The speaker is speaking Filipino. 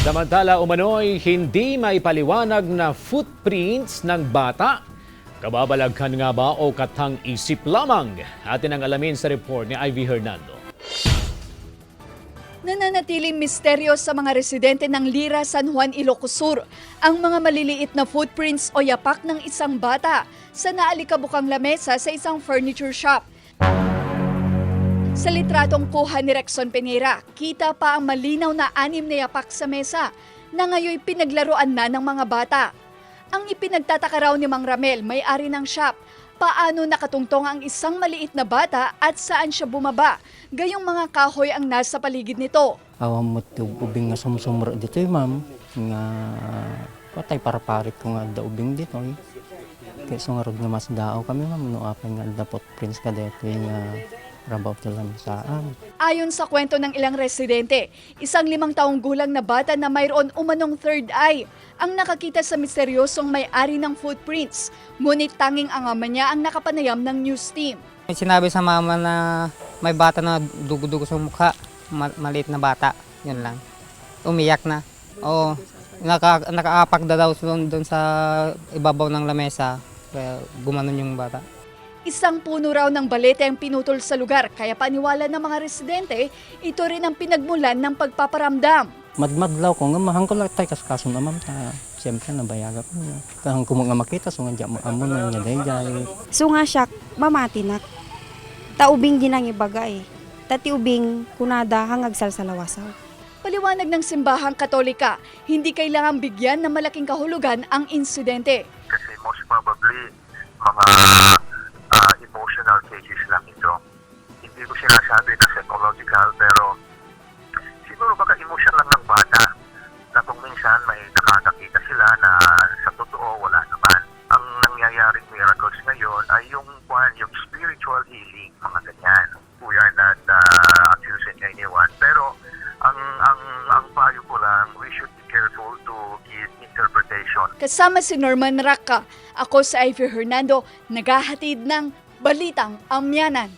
Samantala umano'y hindi maipaliwanag na footprints ng bata. Kababalaghan nga ba o katang isip lamang? Atin ang alamin sa report ni Ivy Hernando. Nananatiling misteryo sa mga residente ng Lira, San Juan, Ilocos Sur ang mga maliliit na footprints o yapak ng isang bata sa naalikabukang lamesa sa isang furniture shop. Sa litratong kuha ni Rexon Peñera, kita pa ang malinaw na 6 na yapak sa mesa na ngayon pinaglaruan na ng mga bata. Ang ipinagtataka raw ni Mang Ramel, may-ari ng shop, paano nakatungtong ang isang maliit na bata at saan siya bumaba, gayong mga kahoy ang nasa paligid nito. Awam mo ubing nga sumsumro dito ma'am, nga patay para parit ko nga da ubing dito. Kaya sungarod nga mas dao kami ma'am, no apay nga dapot prince ka dito nga rabaw talang saan. Ayon sa kwento ng ilang residente, isang 5 taong gulang na bata na mayroon umanong third eye ang nakakita sa misteryosong may-ari ng footprints. Ngunit tanging ang ama niya ang nakapanayam ng news team. Sinabi sa mama na may bata na dugo-dugo sa mukha, maliit na bata, yun lang. Umiyak na. Oo, nakaapak daw doon sa ibabaw ng lamesa, kaya gumanon yung bata. Isang puno raw ng balete ang pinutol sa lugar, kaya paniwala ng mga residente, ito rin ang pinagmulan ng pagpaparamdam. Madmadlaw ko nga mahang ko lang tayo kaso na ma'am ta. Siyempre nabayaga ko nga. Kahang ko nga makita so nga diya mo amon nga dayjay. So nga siya mamati na. Taubing din ang ibagay. Tati ubing kunada hangag salsalawasaw. Paliwanag ng simbahang Katolika, hindi kailangang bigyan ng malaking kahulugan ang insidente. Kasi most probably mga emotional cases lang ito. Hindi ko sinasabi na psychological pero siguro baka emotion lang ng bata na kung minsan may nakakakita sila na sa totoo wala naman. Ang nangyayaring miracles ngayon ay yung spiritual healing, mga ganyan. We are not accusing anyone pero ang payo ko lang, we should be careful to give interpretation. Kasama si Norman Raka, ako sa Ivy Hernando, naghahatid ng Balitang Amyanan.